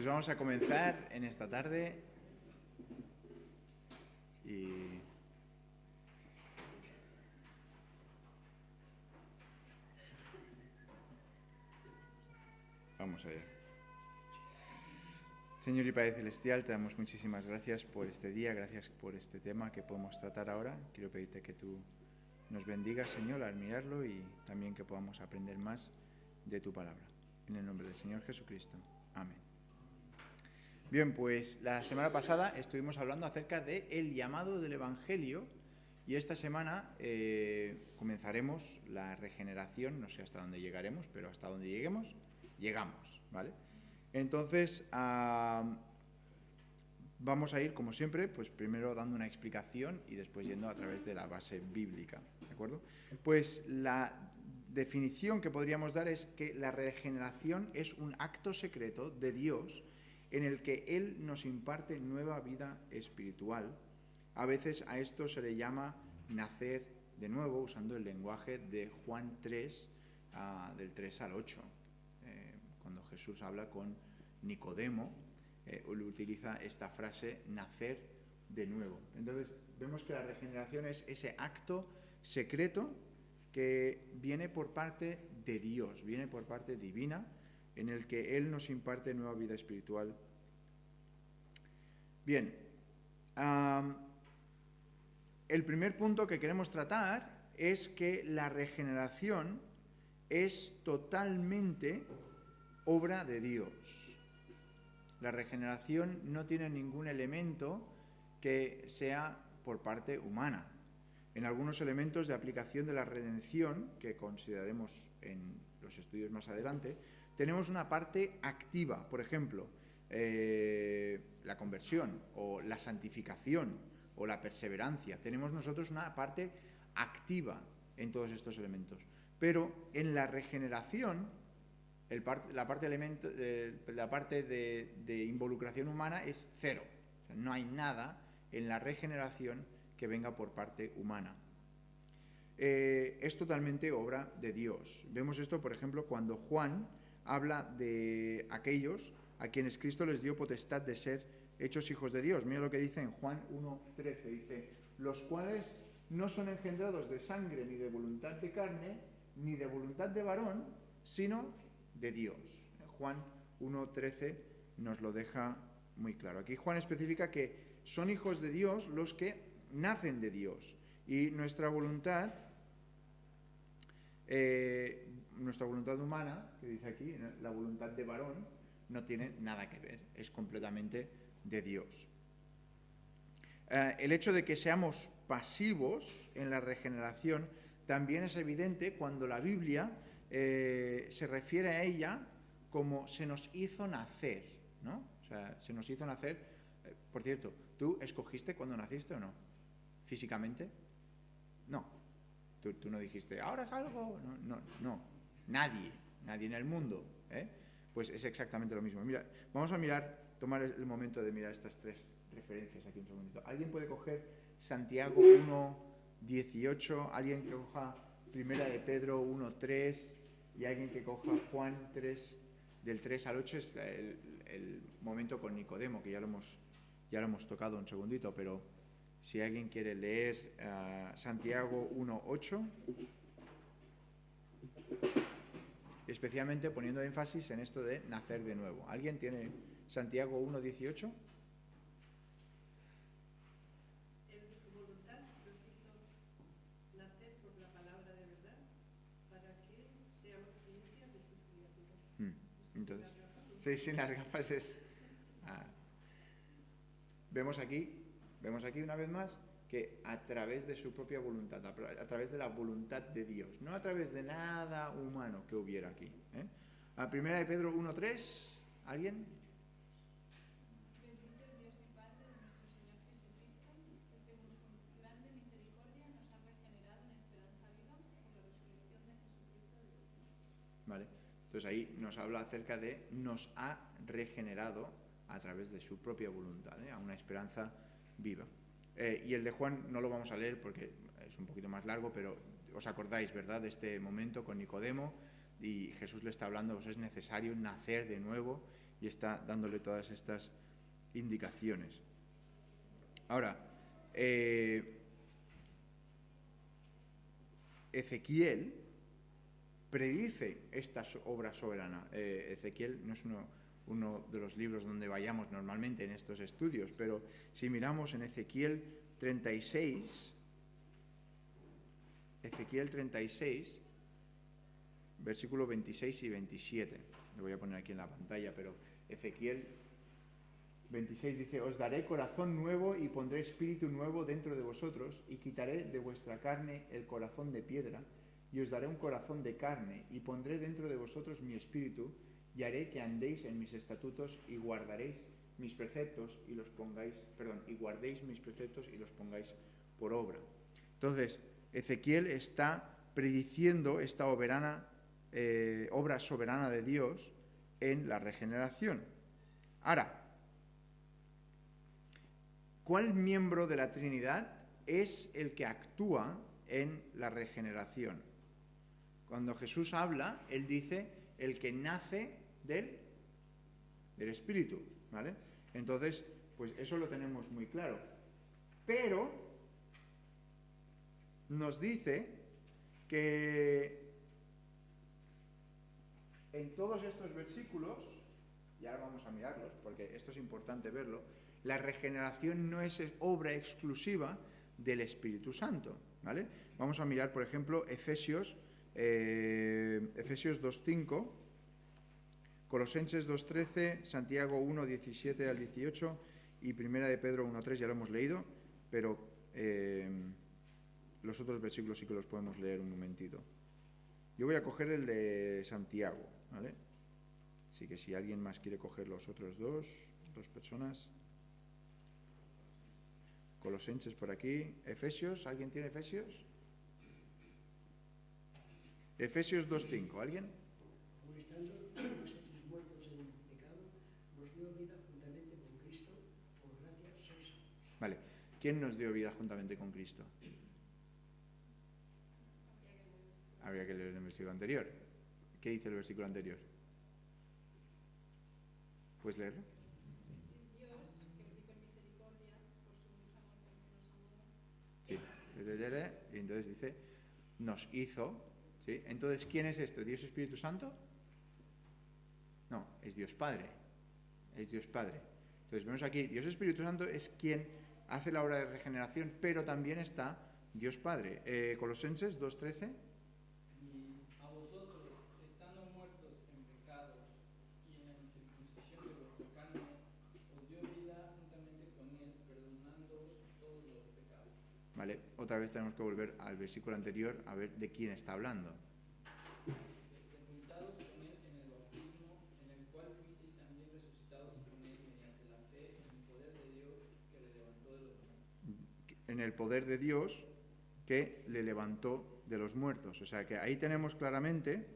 Pues vamos a comenzar en esta tarde y vamos allá. Señor y Padre Celestial, te damos muchísimas gracias por este día, gracias por este tema que podemos tratar ahora. Quiero pedirte que tú nos bendigas, Señor, al mirarlo y también que podamos aprender más de tu palabra. En el nombre del Señor Jesucristo. Amén. Bien, pues la semana pasada estuvimos hablando acerca del llamado del Evangelio y esta semana comenzaremos la regeneración. No sé hasta dónde llegaremos, pero hasta donde lleguemos, llegamos, ¿vale? Entonces, vamos a ir, como siempre, pues primero dando una explicación y después yendo a través de la base bíblica, ¿de acuerdo? Pues la definición que podríamos dar es que la regeneración es un acto secreto de Dios en el que Él nos imparte nueva vida espiritual. A veces a esto se le llama nacer de nuevo, usando el lenguaje de Juan 3, del 3 al 8. Cuando Jesús habla con Nicodemo, utiliza esta frase, nacer de nuevo. Entonces, vemos que la regeneración es ese acto secreto que viene por parte de Dios, viene por parte divina, en el que Él nos imparte nueva vida espiritual. Bien, el primer punto que queremos tratar es que la regeneración es totalmente obra de Dios. La regeneración no tiene ningún elemento que sea por parte humana. En algunos elementos de aplicación de la redención, que consideraremos en los estudios más adelante, tenemos una parte activa, por ejemplo, la conversión o la santificación o la perseverancia. Tenemos nosotros una parte activa en todos estos elementos. Pero en la regeneración, la parte de involucración humana es cero. O sea, no hay nada en la regeneración que venga por parte humana. Es totalmente obra de Dios. Vemos esto, por ejemplo, cuando Juan habla de aquellos a quienes Cristo les dio potestad de ser hechos hijos de Dios. Mira lo que dice en Juan 1:13, dice, los cuales no son engendrados de sangre ni de voluntad de carne, ni de voluntad de varón, sino de Dios. Juan 1:13 nos lo deja muy claro. Aquí Juan especifica que son hijos de Dios los que nacen de Dios. Y nuestra voluntad humana, que dice aquí, la voluntad de varón, no tiene nada que ver, es completamente de Dios. El hecho de que seamos pasivos en la regeneración también es evidente cuando la Biblia se refiere a ella como se nos hizo nacer, ¿no? O sea, se nos hizo nacer. Por cierto, ¿tú escogiste cuando naciste o no? ¿Físicamente? No. Tú no dijiste, ahora salgo. No. Nadie en el mundo, pues es exactamente lo mismo. Mira, vamos a tomar el momento de mirar estas tres referencias aquí un segundito. ¿Alguien puede coger Santiago 1:18? ¿Alguien que coja Primera de Pedro 1:3? Y alguien que coja Juan 3, del 3 al 8, es el momento con Nicodemo, que ya lo hemos tocado un segundito, pero si alguien quiere leer Santiago 1:8, especialmente poniendo énfasis en esto de nacer de nuevo. ¿Alguien tiene Santiago 1:18? Entonces, sí, sin las gafas es... Vemos aquí una vez más que a través de su propia voluntad, a través de la voluntad de Dios, no a través de nada humano que hubiera aquí. A Primera de Pedro 1:3, ¿alguien? Bendito el Dios y Padre de nuestro Señor Jesucristo, que según su grande misericordia nos ha regenerado en esperanza viva por la resurrección de Jesucristo de los muertos. Vale. Entonces ahí nos habla acerca de nos ha regenerado a través de su propia voluntad, a una esperanza viva. Y el de Juan no lo vamos a leer porque es un poquito más largo, pero os acordáis, ¿verdad?, de este momento con Nicodemo y Jesús le está hablando, pues es necesario nacer de nuevo y está dándole todas estas indicaciones. Ahora, Ezequiel predice esta obra soberana. Ezequiel no es uno de los libros donde vayamos normalmente en estos estudios, pero si miramos en Ezequiel 36, versículo 26 y 27, lo voy a poner aquí en la pantalla, pero Ezequiel 26 dice: os daré corazón nuevo y pondré espíritu nuevo dentro de vosotros, y quitaré de vuestra carne el corazón de piedra, y os daré un corazón de carne, y pondré dentro de vosotros mi espíritu, y haré que andéis en mis estatutos y guardaréis mis preceptos y los pongáis, y guardéis mis preceptos y los pongáis por obra. Entonces, Ezequiel está prediciendo esta obra soberana de Dios en la regeneración. Ahora, ¿cuál miembro de la Trinidad es el que actúa en la regeneración? Cuando Jesús habla, él dice el que nace del Espíritu, ¿vale? Entonces, pues eso lo tenemos muy claro. Pero nos dice que en todos estos versículos, y ahora vamos a mirarlos, porque esto es importante verlo, la regeneración no es obra exclusiva del Espíritu Santo, ¿vale? Vamos a mirar, por ejemplo, Efesios 2.5, Colosenses 2.13, Santiago 1.17 al 18 y Primera de Pedro 1.3, ya lo hemos leído, pero los otros versículos sí que los podemos leer un momentito. Yo voy a coger el de Santiago, ¿vale? Así que si alguien más quiere coger los otros dos personas. Colosenses por aquí. Efesios, ¿alguien tiene Efesios? Efesios 2.5, ¿alguien? Aun estando vosotros muertos en el pecado, nos dio vida juntamente con Cristo, por gracia sois salvos. Vale. ¿Quién nos dio vida juntamente con Cristo? Habría que leer el versículo anterior. ¿Qué dice el versículo anterior? ¿Puedes leerlo? Dios, que rico en misericordia, por su mucho amor con que nos amó. Sí. Y entonces dice, nos hizo, ¿sí? Entonces, ¿quién es esto? ¿Dios Espíritu Santo? No, es Dios Padre. Es Dios Padre. Entonces vemos aquí, Dios Espíritu Santo es quien hace la obra de regeneración, pero también está Dios Padre. Colosenses 2.13. Vale, otra vez tenemos que volver al versículo anterior a ver de quién está hablando. Sepultados con él en el bautismo, en el cual fuisteis también resucitados con él mediante la fe en el poder de Dios que le levantó de los muertos. En el poder de Dios que le levantó de los muertos. O sea que ahí tenemos claramente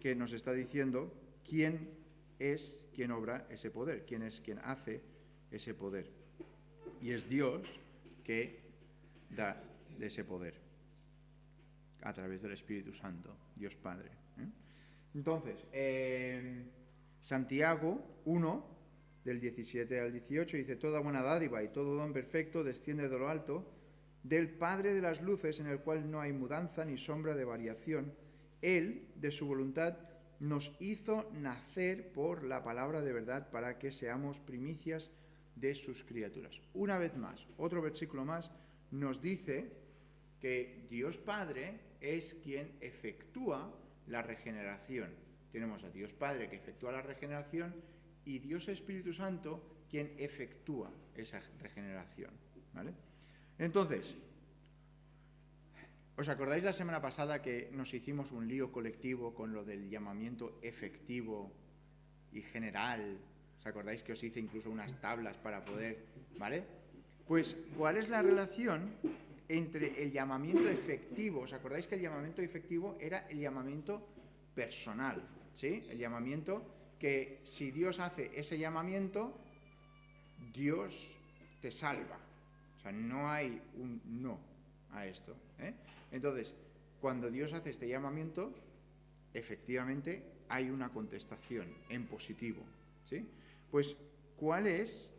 que nos está diciendo quién es quien obra ese poder, quién es quien hace ese poder. Y es Dios que da de ese poder a través del Espíritu Santo, Dios Padre. Entonces, Santiago 1, del 17 al 18, dice: toda buena dádiva y todo don perfecto desciende de lo alto, del Padre de las luces, en el cual no hay mudanza ni sombra de variación. Él, de su voluntad, nos hizo nacer por la palabra de verdad para que seamos primicias de sus criaturas. Una vez más, otro versículo más, nos dice que Dios Padre es quien efectúa la regeneración. Tenemos a Dios Padre que efectúa la regeneración y Dios Espíritu Santo quien efectúa esa regeneración, ¿vale? Entonces, ¿os acordáis la semana pasada que nos hicimos un lío colectivo con lo del llamamiento efectivo y general? ¿Os acordáis que os hice incluso unas tablas para poder, ¿vale? Pues, ¿cuál es la relación entre el llamamiento efectivo? ¿Os acordáis que el llamamiento efectivo era el llamamiento personal? ¿Sí? El llamamiento que si Dios hace ese llamamiento, Dios te salva. O sea, no hay un no a esto, ¿eh? Entonces, cuando Dios hace este llamamiento, efectivamente hay una contestación en positivo, ¿sí? Pues, ¿cuál es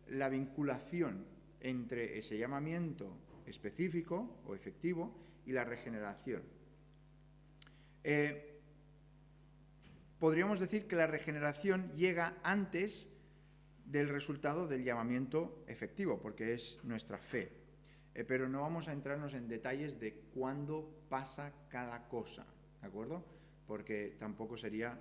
la vinculación entre ese llamamiento específico o efectivo y la regeneración? Podríamos decir que la regeneración llega antes del resultado del llamamiento efectivo, porque es nuestra fe. Pero no vamos a entrarnos en detalles de cuándo pasa cada cosa, ¿de acuerdo? Porque tampoco sería,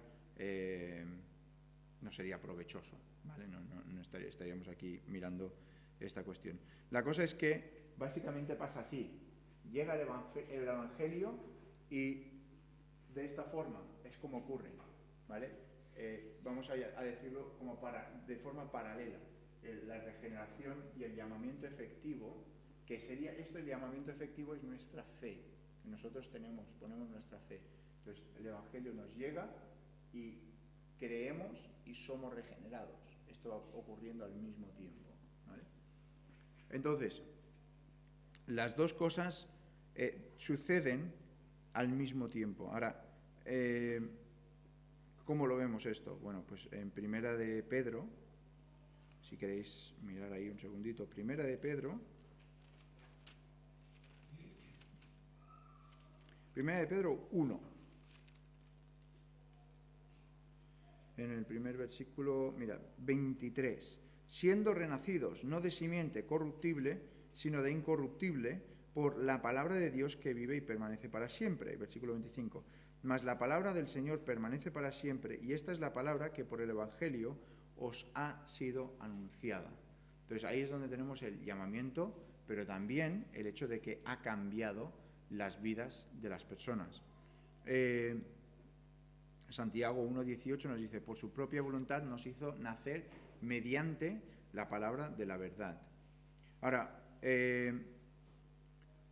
no sería provechoso, ¿vale? No estaríamos aquí mirando esta cuestión. La cosa es que básicamente pasa así. Llega el Evangelio y de esta forma es como ocurre, ¿vale? Vamos a decirlo como de forma paralela. La regeneración y el llamamiento efectivo, que sería esto, el llamamiento efectivo es nuestra fe, que nosotros ponemos nuestra fe. Entonces el Evangelio nos llega y creemos y somos regenerados. Esto va ocurriendo al mismo tiempo, ¿vale? Entonces, las dos cosas suceden al mismo tiempo. Ahora, ¿cómo lo vemos esto? Bueno, pues en Primera de Pedro, si queréis mirar ahí un segundito, Primera de Pedro 1, en el primer versículo, mira, 23, siendo renacidos, no de simiente corruptible, sino de incorruptible, por la palabra de Dios que vive y permanece para siempre. Versículo 25, mas la palabra del Señor permanece para siempre, y esta es la palabra que por el Evangelio os ha sido anunciada. Entonces ahí es donde tenemos el llamamiento, pero también el hecho de que ha cambiado las vidas de las personas. Santiago 1:18 nos dice, por su propia voluntad nos hizo nacer mediante la palabra de la verdad. Ahora,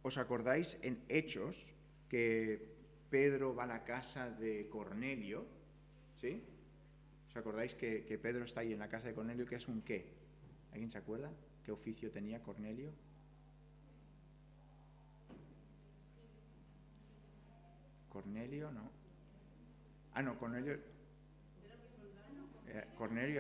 ¿os acordáis en Hechos que Pedro va a la casa de Cornelio? ¿Sí? ¿Os acordáis que Pedro está ahí en la casa de Cornelio? ¿Qué es un qué? ¿Alguien se acuerda? ¿Qué oficio tenía Cornelio? Cornelio, no. No, Cornelio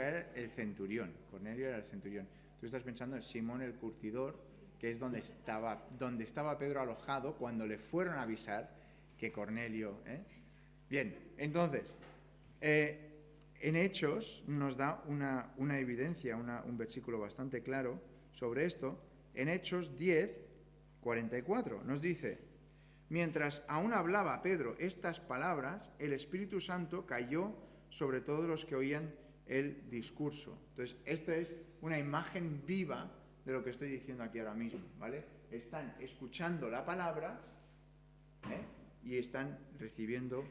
era el centurión. Cornelio era el centurión. Tú estás pensando en Simón el curtidor, que es donde estaba Pedro alojado cuando le fueron a avisar que Cornelio... Bien, entonces, en Hechos nos da una evidencia, un versículo bastante claro sobre esto. En Hechos 10:44 nos dice, mientras aún hablaba Pedro estas palabras, el Espíritu Santo cayó sobre todos los que oían el discurso. Entonces, esta es una imagen viva de lo que estoy diciendo aquí ahora mismo, ¿vale? Están escuchando la palabra y están recibiendo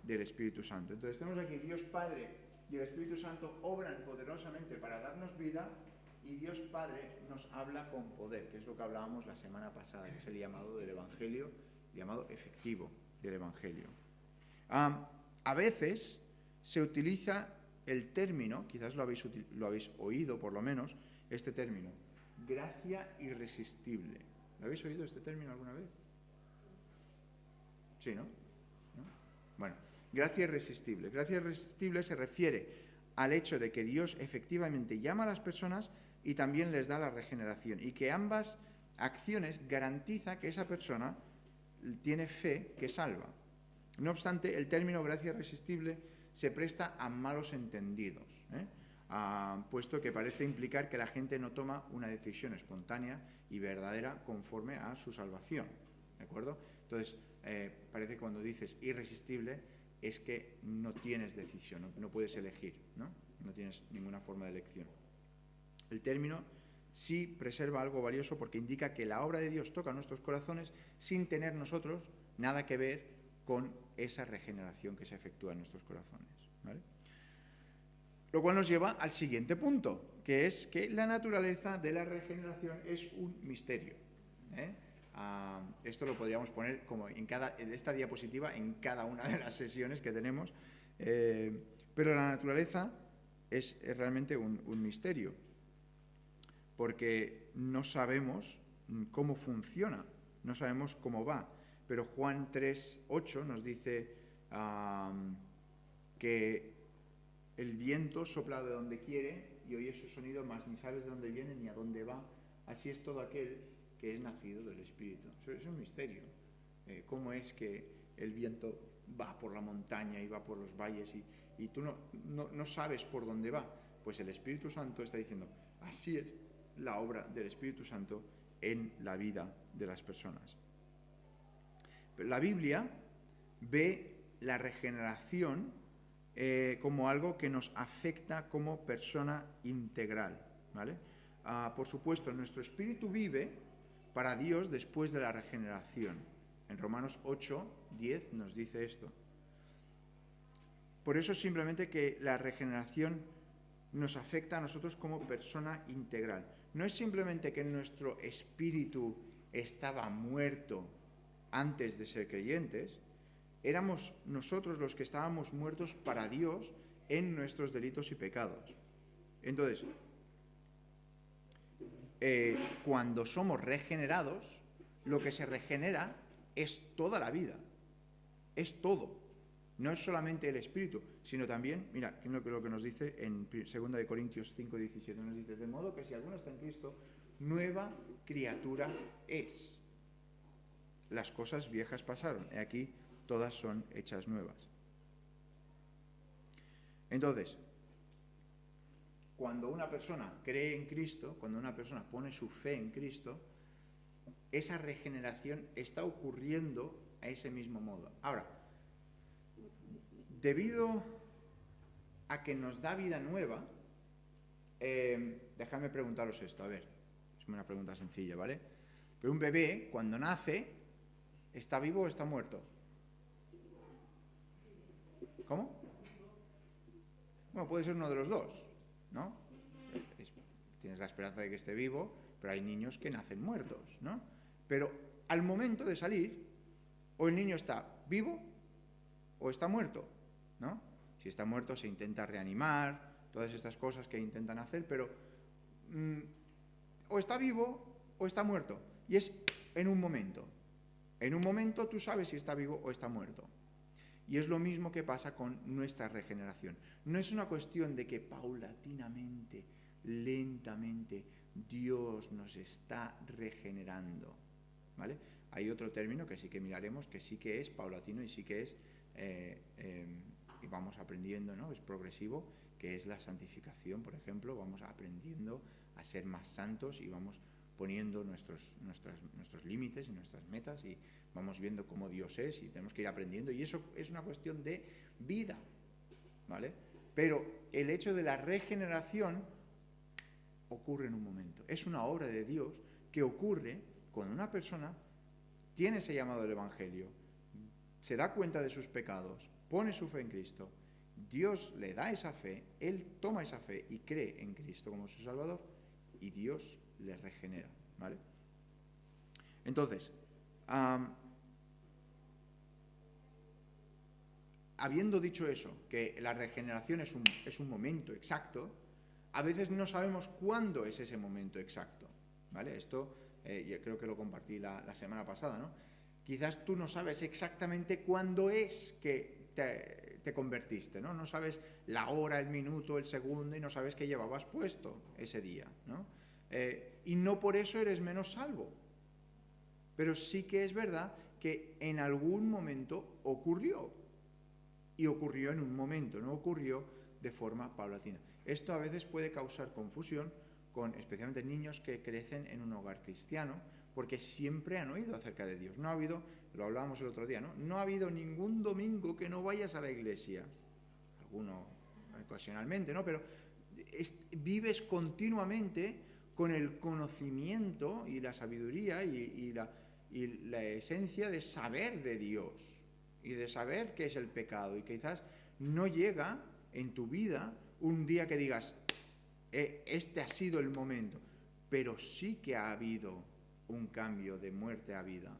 del Espíritu Santo. Entonces, tenemos aquí Dios Padre y el Espíritu Santo obran poderosamente para darnos vida, y Dios Padre nos habla con poder, que es lo que hablábamos la semana pasada, que es el llamado del Evangelio, el llamado efectivo del Evangelio. A veces se utiliza el término, quizás lo habéis oído por lo menos, este término, gracia irresistible. ¿Lo habéis oído este término alguna vez? Sí, ¿no? Bueno, gracia irresistible. Gracia irresistible se refiere al hecho de que Dios efectivamente llama a las personas y también les da la regeneración, y que ambas acciones garantiza que esa persona tiene fe que salva. No obstante, el término gracia irresistible se presta a malos entendidos, puesto que parece implicar que la gente no toma una decisión espontánea y verdadera conforme a su salvación, ¿de acuerdo? Entonces, parece que cuando dices irresistible es que no tienes decisión, no puedes elegir, no tienes ninguna forma de elección. El término sí preserva algo valioso porque indica que la obra de Dios toca nuestros corazones sin tener nosotros nada que ver con esa regeneración que se efectúa en nuestros corazones, ¿vale? Lo cual nos lleva al siguiente punto, que es que la naturaleza de la regeneración es un misterio. Esto lo podríamos poner como en esta diapositiva en cada una de las sesiones que tenemos, pero la naturaleza es realmente un misterio, porque no sabemos cómo funciona, no sabemos cómo va. Pero Juan 3:8 nos dice que el viento sopla de donde quiere y oyes su sonido, mas ni sabes de dónde viene ni a dónde va. Así es todo aquel que es nacido del Espíritu. Eso es un misterio. ¿Cómo es que el viento va por la montaña y va por los valles y tú no sabes por dónde va? Pues el Espíritu Santo está diciendo, así es la obra del Espíritu Santo en la vida de las personas. Pero la Biblia ve la regeneración como algo que nos afecta como persona integral, ¿vale? Por supuesto, nuestro espíritu vive para Dios después de la regeneración. En Romanos 8:10 nos dice esto. Por eso simplemente que la regeneración nos afecta a nosotros como persona integral. No es simplemente que nuestro espíritu estaba muerto antes de ser creyentes, éramos nosotros los que estábamos muertos para Dios en nuestros delitos y pecados. Entonces, cuando somos regenerados, lo que se regenera es toda la vida, es todo. No es solamente el espíritu, sino también, mira, lo que nos dice en 2 Corintios 5:17, nos dice, de modo que si alguno está en Cristo, nueva criatura es. Las cosas viejas pasaron, y aquí todas son hechas nuevas. Entonces, cuando una persona cree en Cristo, cuando una persona pone su fe en Cristo, esa regeneración está ocurriendo a ese mismo modo. Ahora, debido a que nos da vida nueva, dejadme preguntaros esto, a ver, es una pregunta sencilla, ¿vale? Pero un bebé, cuando nace, ¿está vivo o está muerto? ¿Cómo? Bueno, puede ser uno de los dos, ¿no? Tienes la esperanza de que esté vivo, pero hay niños que nacen muertos, ¿no? Pero al momento de salir, o el niño está vivo o está muerto, ¿no? Si está muerto se intenta reanimar, todas estas cosas que intentan hacer, pero o está vivo o está muerto. Y es en un momento. En un momento tú sabes si está vivo o está muerto. Y es lo mismo que pasa con nuestra regeneración. No es una cuestión de que paulatinamente, lentamente, Dios nos está regenerando, ¿vale? Hay otro término que sí que miraremos, que sí que es paulatino y sí que es, y vamos aprendiendo, ¿no? Es progresivo, que es la santificación, por ejemplo. Vamos aprendiendo a ser más santos y vamos poniendo nuestros límites y nuestras metas y vamos viendo cómo Dios es y tenemos que ir aprendiendo, y eso es una cuestión de vida, ¿vale? Pero el hecho de la regeneración ocurre en un momento. Es una obra de Dios que ocurre cuando una persona tiene ese llamado del Evangelio, se da cuenta de sus pecados, pone su fe en Cristo, Dios le da esa fe, él toma esa fe y cree en Cristo como su Salvador y Dios le regenera, ¿vale? Entonces, habiendo dicho eso, que la regeneración es un momento exacto, a veces no sabemos cuándo es ese momento exacto, ¿vale? Esto yo creo que lo compartí la semana pasada, ¿no? Quizás tú no sabes exactamente cuándo es que te convertiste, ¿no? No sabes la hora, el minuto, el segundo, y no sabes qué llevabas puesto ese día, ¿no? Y no por eso eres menos salvo. Pero sí que es verdad que en algún momento ocurrió. Y ocurrió en un momento, no ocurrió de forma paulatina. Esto a veces puede causar confusión con especialmente niños que crecen en un hogar cristiano, porque siempre han oído acerca de Dios. No ha habido, lo hablábamos el otro día, ¿no? No ha habido ningún domingo que no vayas a la iglesia. Alguno ocasionalmente, ¿no? Pero vives continuamente con el conocimiento y la sabiduría y la esencia de saber de Dios y de saber qué es el pecado, y quizás no llega en tu vida un día que digas, este ha sido el momento, pero sí que ha habido un cambio de muerte a vida.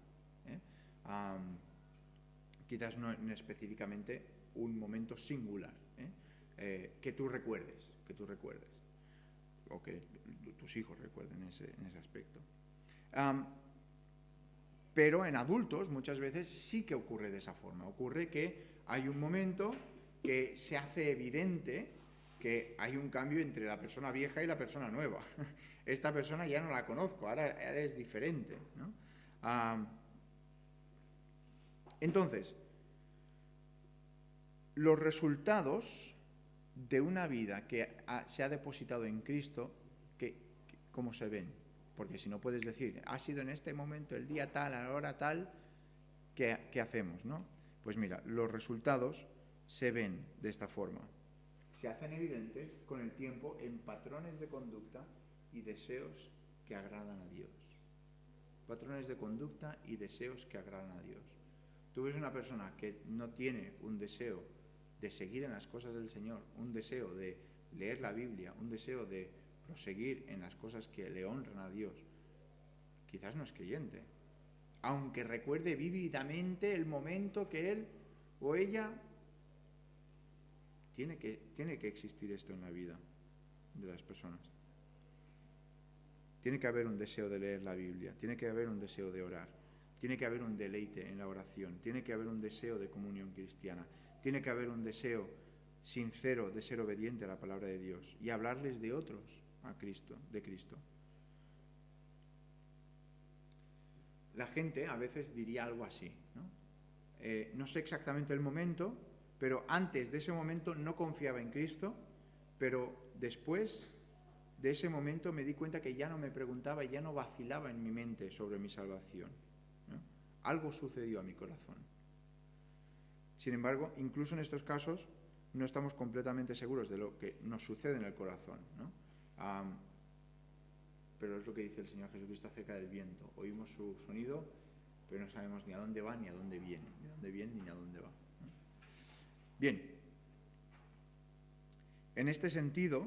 Quizás no específicamente un momento singular, que tú recuerdes, o que tus hijos recuerden en ese aspecto. Pero en adultos muchas veces sí que ocurre de esa forma. Ocurre que hay un momento que se hace evidente que hay un cambio entre la persona vieja y la persona nueva. Esta persona ya no la conozco, ahora es diferente, ¿no? Entonces, los resultados de una vida que se ha depositado en Cristo, ¿cómo se ven? Porque si no puedes decir, ha sido en este momento, el día tal, a la hora tal, ¿qué hacemos, no? Pues mira, los resultados se ven de esta forma. Se hacen evidentes con el tiempo en patrones de conducta y deseos que agradan a Dios. Patrones de conducta y deseos que agradan a Dios. Tú ves una persona que no tiene un deseo de seguir en las cosas del Señor, un deseo de leer la Biblia, un deseo de proseguir en las cosas que le honran a Dios, quizás no es creyente. Aunque recuerde vívidamente el momento que él o ella tiene que existir esto en la vida de las personas. Tiene que haber un deseo de leer la Biblia, tiene que haber un deseo de orar, tiene que haber un deleite en la oración, tiene que haber un deseo de comunión cristiana, tiene que haber un deseo sincero de ser obediente a la palabra de Dios y hablarles de otros a Cristo, de Cristo. La gente a veces diría algo así, ¿no? No sé exactamente el momento, pero antes de ese momento no confiaba en Cristo, pero después de ese momento me di cuenta que ya no me preguntaba y ya no vacilaba en mi mente sobre mi salvación, ¿no? Algo sucedió a mi corazón. Sin embargo, incluso en estos casos no estamos completamente seguros de lo que nos sucede en el corazón, ¿no? Pero es lo que dice el Señor Jesucristo acerca del viento. Oímos su sonido, pero no sabemos ni a dónde va ni a dónde viene, ni a dónde viene ni a dónde va, ¿no? Bien, en este sentido,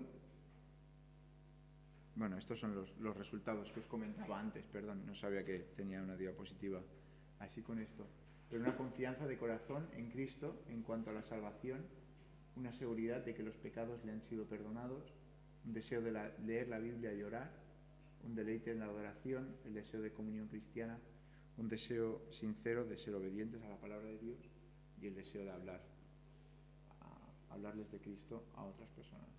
bueno, estos son los resultados que os comentaba antes, perdón, no sabía que tenía una diapositiva así con esto, pero una confianza de corazón en Cristo en cuanto a la salvación, una seguridad de que los pecados le han sido perdonados, un deseo de leer la Biblia y orar, un deleite en la adoración, el deseo de comunión cristiana, un deseo sincero de ser obedientes a la palabra de Dios y el deseo de hablarles de Cristo a otras personas.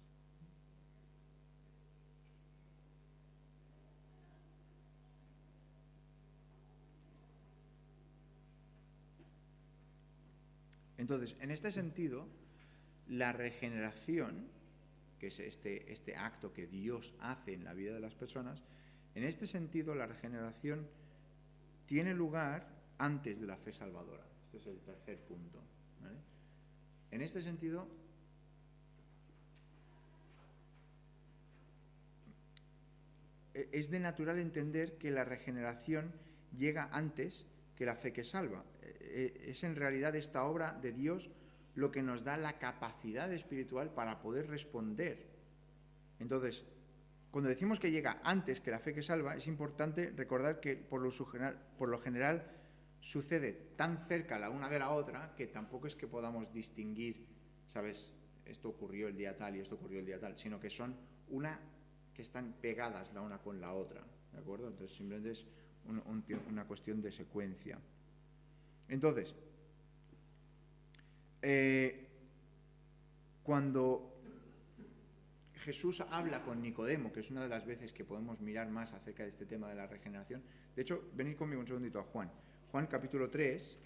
Entonces, en este sentido, la regeneración, que es este acto que Dios hace en la vida de las personas, en este sentido la regeneración tiene lugar antes de la fe salvadora. Este es el tercer punto, ¿vale? En este sentido, es de natural entender que la regeneración llega antes que la fe que salva. Es en realidad esta obra de Dios lo que nos da la capacidad espiritual para poder responder. Entonces, cuando decimos que llega antes que la fe que salva, es importante recordar que por lo general sucede tan cerca la una de la otra que tampoco es que podamos distinguir, ¿sabes? Esto ocurrió el día tal y esto ocurrió el día tal, sino que son que están pegadas la una con la otra, ¿de acuerdo? Entonces simplemente es una cuestión de secuencia. Entonces, cuando Jesús habla con Nicodemo, que es una de las veces que podemos mirar más acerca de este tema de la regeneración, de hecho, venid conmigo un segundito a Juan capítulo 3,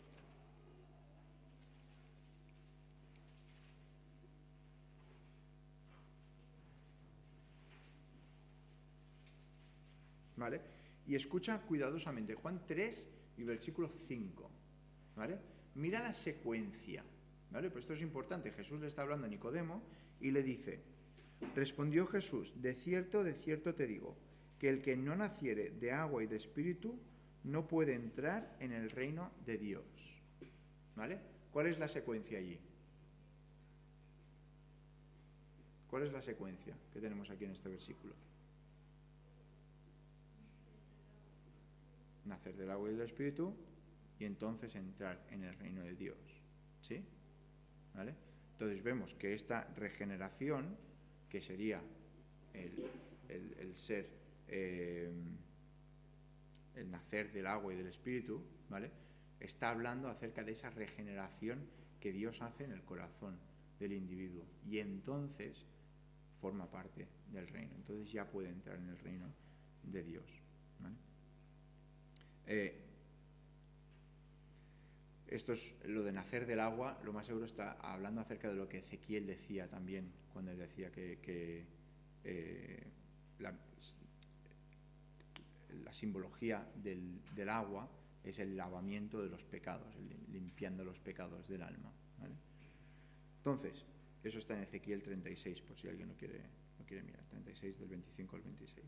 ¿vale? Y escucha cuidadosamente, Juan 3 y versículo 5, ¿vale? Mira la secuencia, ¿vale? Pues esto es importante. Jesús le está hablando a Nicodemo y le dice: respondió Jesús, de cierto te digo, que el que no naciere de agua y de espíritu no puede entrar en el reino de Dios, ¿vale? ¿Cuál es la secuencia allí? ¿Cuál es la secuencia que tenemos aquí en este versículo? Nacer del agua y del espíritu y entonces entrar en el reino de Dios, ¿sí? ¿Vale? Entonces vemos que esta regeneración, que sería el ser, el nacer del agua y del espíritu, ¿vale? Está hablando acerca de esa regeneración que Dios hace en el corazón del individuo. Y entonces forma parte del reino. Entonces ya puede entrar en el reino de Dios. ¿Vale? Esto es lo de nacer del agua, lo más seguro está hablando acerca de lo que Ezequiel decía también, cuando él decía que la simbología del agua es el lavamiento de los pecados, limpiando los pecados del alma. ¿Vale? Entonces, eso está en Ezequiel 36, por si alguien lo quiere mirar, 36 del 25 al 26.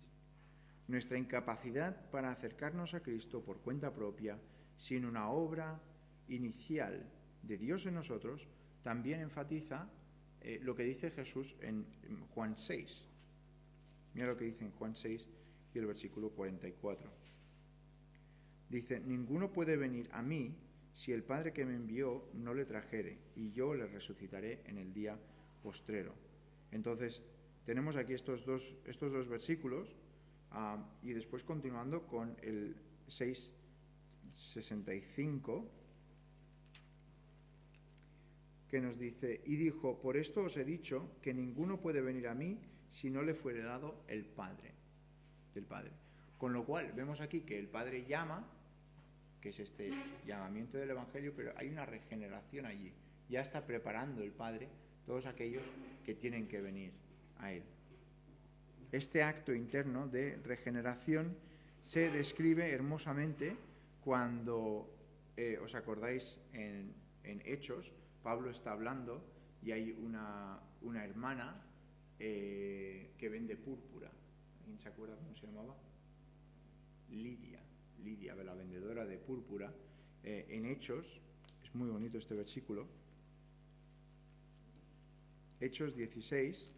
Nuestra incapacidad para acercarnos a Cristo por cuenta propia, sin una obra inicial de Dios en nosotros, también enfatiza lo que dice Jesús en Juan 6. Mira lo que dice en Juan 6 y el versículo 44. Dice: ninguno puede venir a mí si el Padre que me envió no le trajere, y yo le resucitaré en el día postrero. Entonces, tenemos aquí estos dos versículos, y después continuando con el 6:65, que nos dice: y dijo, por esto os he dicho que ninguno puede venir a mí si no le fuere dado el Padre, del Padre. Con lo cual, vemos aquí que el Padre llama, que es este llamamiento del Evangelio, pero hay una regeneración allí. Ya está preparando el Padre todos aquellos que tienen que venir a Él. Este acto interno de regeneración se describe hermosamente cuando, ¿os acordáis? En Hechos, Pablo está hablando y hay una hermana que vende púrpura. ¿Alguien se acuerda cómo se llamaba? Lidia, la vendedora de púrpura. En Hechos, es muy bonito este versículo, Hechos 16,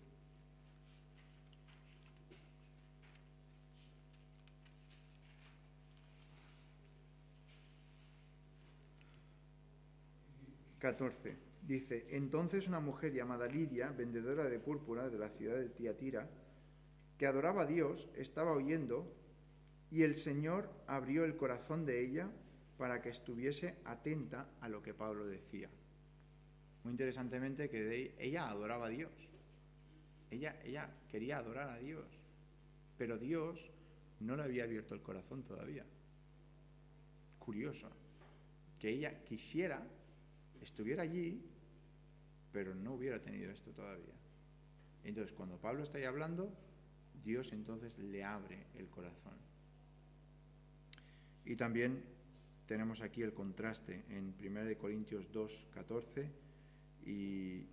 dice: entonces una mujer llamada Lidia, vendedora de púrpura de la ciudad de Tiatira, que adoraba a Dios, estaba oyendo, y el Señor abrió el corazón de ella para que estuviese atenta a lo que Pablo decía. Muy interesantemente, que ella adoraba a Dios. Ella quería adorar a Dios, pero Dios no le había abierto el corazón todavía. Curioso, que ella quisiera, estuviera allí, pero no hubiera tenido esto todavía. Entonces, cuando Pablo está ahí hablando, Dios entonces le abre el corazón. Y también tenemos aquí el contraste en 1 Corintios 2:14 y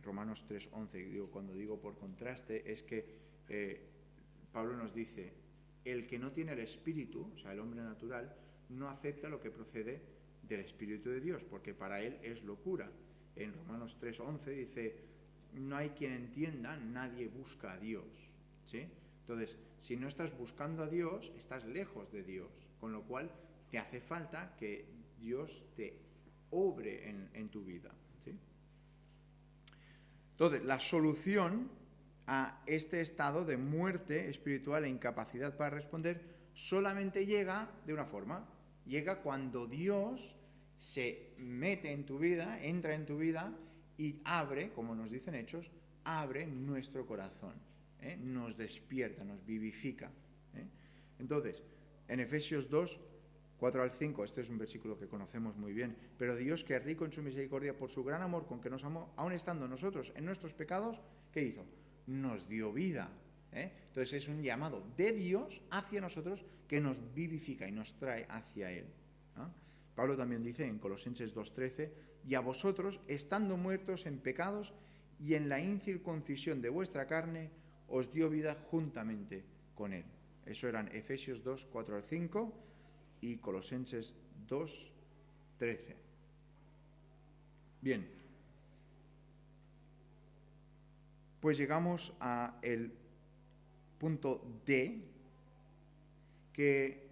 Romanos 3:11. Cuando digo por contraste, es que Pablo nos dice: el que no tiene el Espíritu, o sea, el hombre natural, no acepta lo que procede del Espíritu de Dios, porque para él es locura. En Romanos 3:11 dice: no hay quien entienda, nadie busca a Dios. ¿Sí? Entonces, si no estás buscando a Dios, estás lejos de Dios, con lo cual te hace falta que Dios te obre en tu vida. ¿Sí? Entonces, la solución a este estado de muerte espiritual e incapacidad para responder solamente llega de una forma. Llega cuando Dios se mete en tu vida, entra en tu vida y abre, como nos dicen Hechos, abre nuestro corazón, nos despierta, nos vivifica. Entonces, en Efesios 2, 4 al 5, este es un versículo que conocemos muy bien: pero Dios, que es rico en su misericordia, por su gran amor con que nos amó, aun estando nosotros en nuestros pecados, ¿qué hizo? Nos dio vida. Entonces es un llamado de Dios hacia nosotros que nos vivifica y nos trae hacia Él. Pablo también dice en Colosenses 2:13: y a vosotros, estando muertos en pecados y en la incircuncisión de vuestra carne, os dio vida juntamente con Él. Eso eran Efesios 2, 4 al 5 y Colosenses 2, 13. Bien, pues llegamos a el punto D, que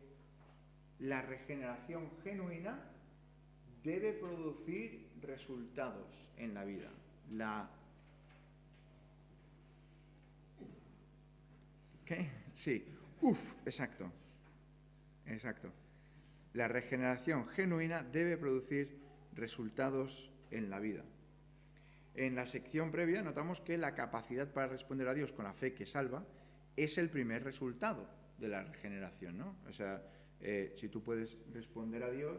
la regeneración genuina debe producir resultados en la vida. ¿Qué? Sí, exacto. La regeneración genuina debe producir resultados en la vida. En la sección previa notamos que la capacidad para responder a Dios con la fe que salva es el primer resultado de la regeneración, ¿no? O sea, si tú puedes responder a Dios,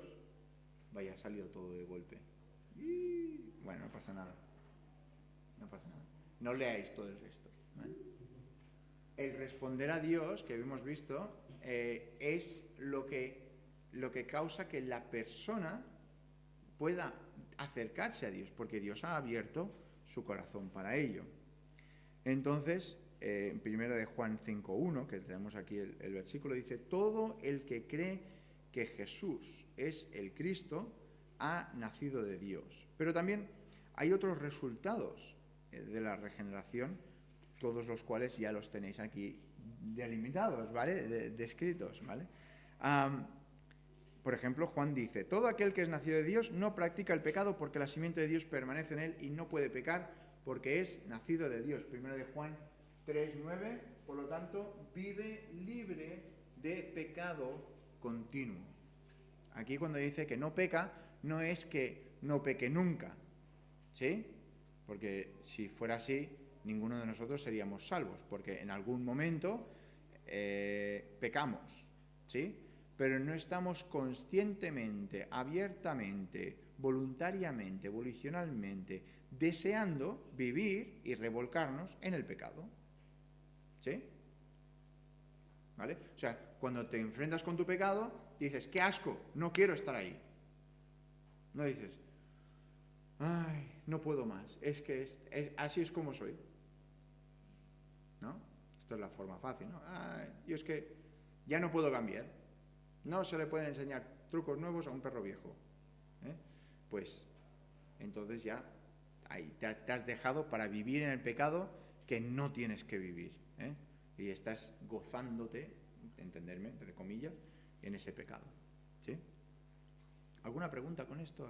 vaya, ha salido todo de golpe. Y bueno, no pasa nada. No pasa nada. No leáis todo el resto, ¿vale? El responder a Dios, que hemos visto, es lo que causa que la persona pueda acercarse a Dios, porque Dios ha abierto su corazón para ello. Entonces, en 1 de Juan 5.1, que tenemos aquí el versículo, dice: todo el que cree que Jesús es el Cristo ha nacido de Dios. Pero también hay otros resultados de la regeneración, todos los cuales ya los tenéis aquí delimitados, ¿vale? Descritos, ¿vale? Por ejemplo, Juan dice: todo aquel que es nacido de Dios no practica el pecado, porque la simiente de Dios permanece en él y no puede pecar porque es nacido de Dios. 1 de Juan 3.9, por lo tanto, vive libre de pecado continuo. Aquí cuando dice que no peca, no es que no peque nunca, ¿sí? Porque si fuera así, ninguno de nosotros seríamos salvos, porque en algún momento pecamos, ¿sí? Pero no estamos conscientemente, abiertamente, voluntariamente, volicionalmente, deseando vivir y revolcarnos en el pecado, ¿sí? ¿Vale? O sea, cuando te enfrentas con tu pecado, dices: ¡qué asco! No quiero estar ahí. No dices: ¡ay, no puedo más! Es que así es como soy, ¿no? Esto es la forma fácil, ¿no? ¡Ay, yo es que ya no puedo cambiar! No se le pueden enseñar trucos nuevos a un perro viejo, ¿eh? Pues entonces ya ahí te has dejado para vivir en el pecado que no tienes que vivir, ¿eh? Y estás gozándote, entenderme, entre comillas, en ese pecado, ¿sí? ¿Alguna pregunta con esto?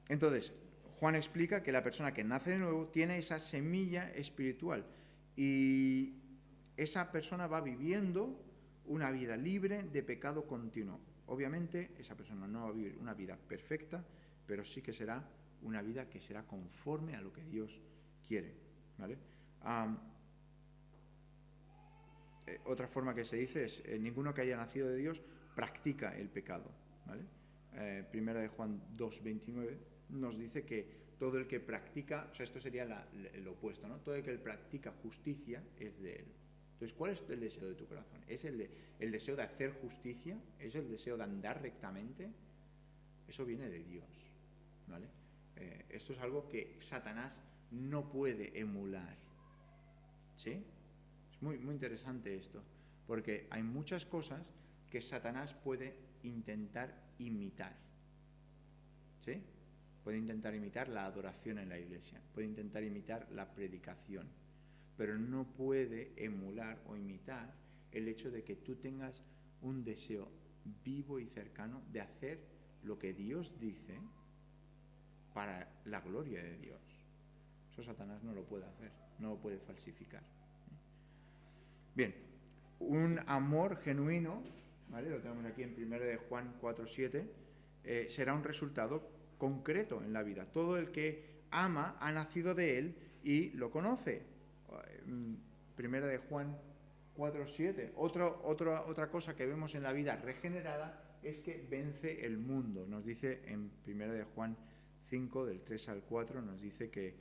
Entonces, Juan explica que la persona que nace de nuevo tiene esa semilla espiritual y esa persona va viviendo una vida libre de pecado continuo. Obviamente, esa persona no va a vivir una vida perfecta, pero sí que será una vida que será conforme a lo que Dios quiere, ¿vale? Otra forma que se dice es: ninguno que haya nacido de Dios practica el pecado, ¿vale? Primera de Juan 2.29 nos dice que todo el que practica, o sea, esto sería el opuesto, ¿no? Todo el que practica justicia es de él. Entonces, ¿cuál es el deseo de tu corazón? ¿Es el deseo de hacer justicia? ¿Es el deseo de andar rectamente? Eso viene de Dios, ¿vale? Esto es algo que Satanás no puede emular, ¿sí? Es muy, muy interesante esto, porque hay muchas cosas que Satanás puede intentar imitar, ¿sí? Puede intentar imitar la adoración en la iglesia, puede intentar imitar la predicación, pero no puede emular o imitar el hecho de que tú tengas un deseo vivo y cercano de hacer lo que Dios dice para la gloria de Dios. Eso Satanás no lo puede hacer, no lo puede falsificar. Bien, un amor genuino, ¿vale? Lo tenemos aquí en 1 de Juan 4.7, será un resultado concreto en la vida. Todo el que ama ha nacido de él y lo conoce. 1 de Juan 4.7. Otra cosa que vemos en la vida regenerada es que vence el mundo. Nos dice en 1 de Juan 5, del 3 al 4, nos dice que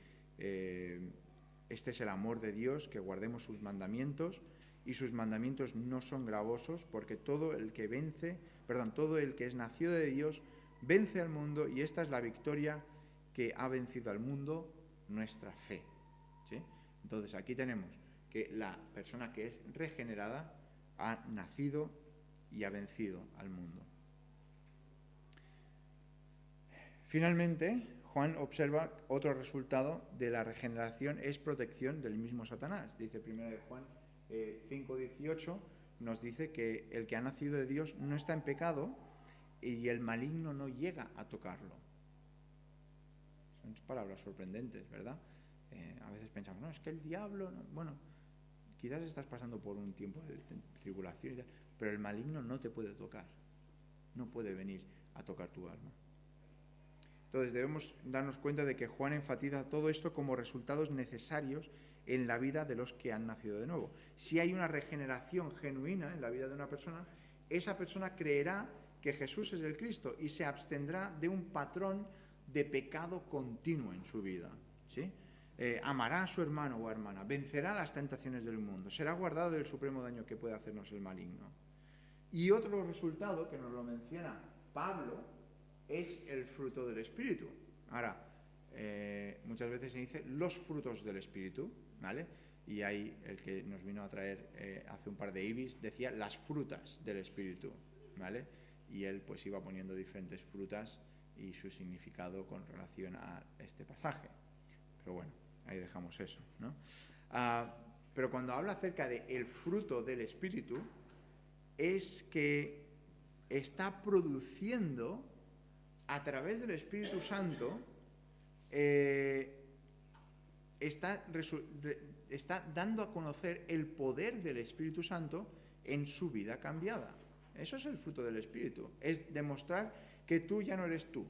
este es el amor de Dios, que guardemos sus mandamientos, y sus mandamientos no son gravosos, porque todo el que es nacido de Dios vence al mundo, y esta es la victoria que ha vencido al mundo, nuestra fe, ¿sí? Entonces aquí tenemos que la persona que es regenerada ha nacido y ha vencido al mundo. Finalmente, Juan observa otro resultado de la regeneración es protección del mismo Satanás. Dice 1 de Juan 5.18, nos dice que el que ha nacido de Dios no está en pecado y el maligno no llega a tocarlo. Son palabras sorprendentes, ¿verdad? A veces pensamos, no, es que el diablo... No. Bueno, quizás estás pasando por un tiempo de tribulación y tal, pero el maligno no te puede tocar, no puede venir a tocar tu alma. Entonces debemos darnos cuenta de que Juan enfatiza todo esto como resultados necesarios en la vida de los que han nacido de nuevo. Si hay una regeneración genuina en la vida de una persona, esa persona creerá que Jesús es el Cristo y se abstendrá de un patrón de pecado continuo en su vida, ¿sí? Amará a su hermano o hermana, vencerá las tentaciones del mundo, será guardado del supremo daño que puede hacernos el maligno. Y otro resultado que nos lo menciona Pablo es el fruto del Espíritu. Ahora, muchas veces se dice los frutos del Espíritu, ¿vale? Y ahí el que nos vino a traer hace un par de ibis decía las frutas del Espíritu, ¿vale? Y él pues iba poniendo diferentes frutas y su significado con relación a este pasaje. Pero bueno, ahí dejamos eso, ¿no? Pero cuando habla acerca del fruto del Espíritu, es que está produciendo a través del Espíritu Santo, está dando a conocer el poder del Espíritu Santo en su vida cambiada. Eso es el fruto del Espíritu, es demostrar que tú ya no eres tú.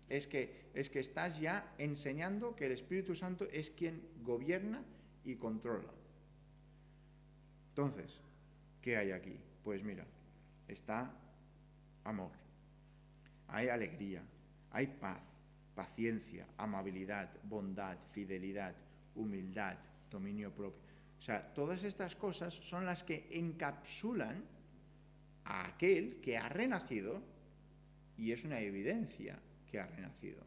Es que estás ya enseñando que el Espíritu Santo es quien gobierna y controla. Entonces, ¿qué hay aquí? Pues mira, está amor, hay alegría, hay paz, paciencia, amabilidad, bondad, fidelidad, humildad, dominio propio. O sea, todas estas cosas son las que encapsulan a aquel que ha renacido y es una evidencia que ha renacido.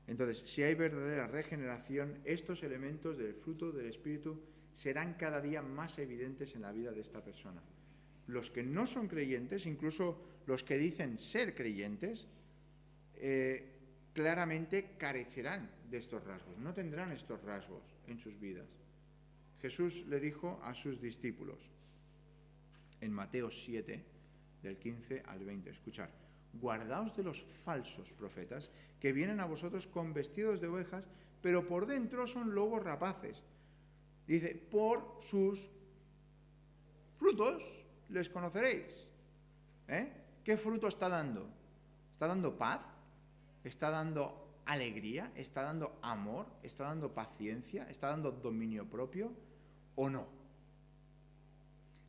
Entonces, si hay verdadera regeneración, estos elementos del fruto del Espíritu serán cada día más evidentes en la vida de esta persona. Los que no son creyentes, incluso los que dicen ser creyentes, claramente carecerán de estos rasgos, no tendrán estos rasgos en sus vidas. Jesús le dijo a sus discípulos en Mateo 7, del 15 al 20, escuchar: guardaos de los falsos profetas que vienen a vosotros con vestidos de ovejas, pero por dentro son lobos rapaces. Dice, por sus frutos les conoceréis. ¿Qué fruto está dando? ¿Está dando paz? ¿Está dando alegría? ¿Está dando amor? ¿Está dando paciencia? ¿Está dando dominio propio? ¿O no?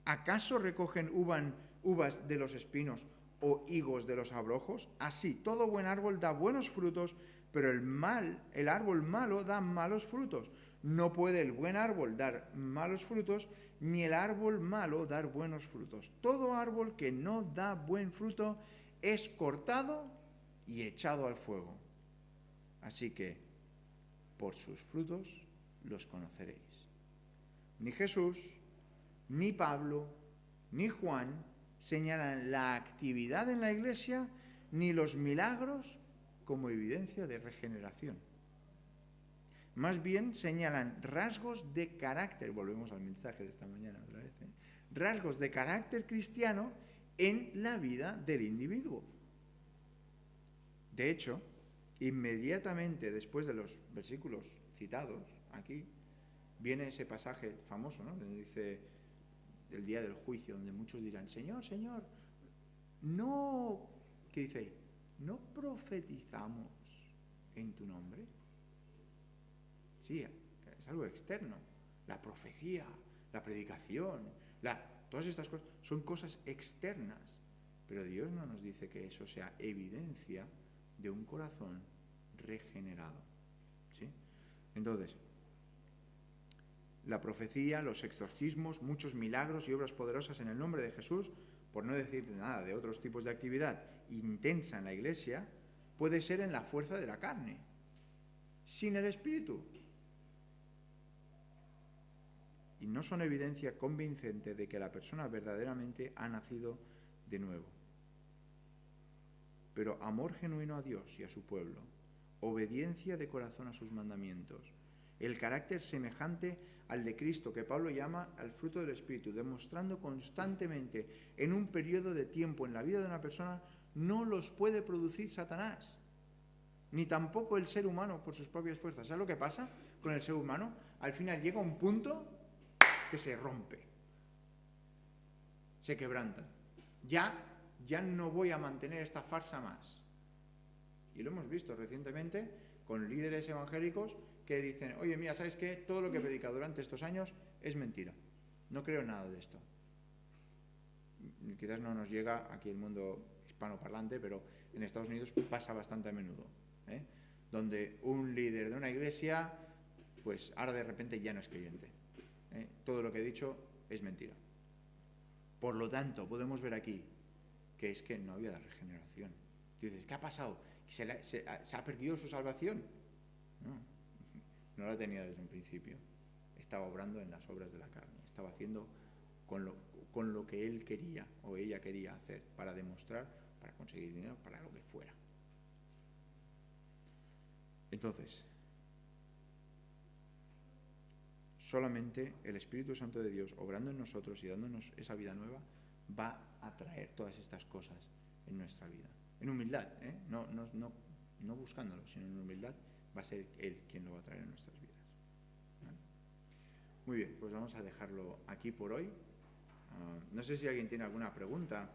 ¿Acaso recogen uvas de los espinos o higos de los abrojos? Así, todo buen árbol da buenos frutos, pero el árbol malo da malos frutos. No puede el buen árbol dar malos frutos, ni el árbol malo dar buenos frutos. Todo árbol que no da buen fruto es cortado y echado al fuego. Así que, por sus frutos los conoceréis. Ni Jesús, ni Pablo, ni Juan señalan la actividad en la Iglesia, ni los milagros como evidencia de regeneración. Más bien señalan rasgos de carácter, volvemos al mensaje de esta mañana otra vez, rasgos de carácter cristiano en la vida del individuo. De hecho, inmediatamente después de los versículos citados aquí, viene ese pasaje famoso, ¿no? Donde dice el día del juicio, donde muchos dirán, Señor, Señor, no, ¿qué dice ahí? ¿No profetizamos en tu nombre? Sí, es algo externo. La profecía, la predicación, todas estas cosas son cosas externas. Pero Dios no nos dice que eso sea evidencia de un corazón regenerado. ¿Sí? Entonces, la profecía, los exorcismos, muchos milagros y obras poderosas en el nombre de Jesús, por no decir nada de otros tipos de actividad intensa en la Iglesia, puede ser en la fuerza de la carne, sin el Espíritu. Y no son evidencia convincente de que la persona verdaderamente ha nacido de nuevo. Pero amor genuino a Dios y a su pueblo, obediencia de corazón a sus mandamientos, el carácter semejante al de Cristo, que Pablo llama al fruto del Espíritu, demostrando constantemente en un periodo de tiempo en la vida de una persona, no los puede producir Satanás, ni tampoco el ser humano por sus propias fuerzas. ¿Sabes lo que pasa con el ser humano? Al final llega un punto que se rompe, se quebranta. Ya no voy a mantener esta farsa más. Y lo hemos visto recientemente con líderes evangélicos que dicen, oye, mira, ¿sabes qué? Todo lo que he predicado durante estos años es mentira. No creo en nada de esto. Quizás no nos llega aquí el mundo hispanoparlante, pero en Estados Unidos pasa bastante a menudo, ¿eh? Donde un líder de una iglesia, pues ahora de repente ya no es creyente, ¿eh? Todo lo que he dicho es mentira. Por lo tanto, podemos ver aquí que es que no había regeneración. Dices, ¿qué ha pasado? ¿Se ha perdido su salvación? No la tenía desde un principio. Estaba obrando en las obras de la carne. Estaba haciendo con lo que él quería o ella quería hacer para demostrar, para conseguir dinero, para lo que fuera. Entonces, solamente el Espíritu Santo de Dios obrando en nosotros y dándonos esa vida nueva va a traer todas estas cosas en nuestra vida. En humildad, ¿eh? No buscándolo, sino en humildad va a ser Él quien lo va a traer en nuestras vidas. ¿Vale? Muy bien, pues vamos a dejarlo aquí por hoy. No sé si alguien tiene alguna pregunta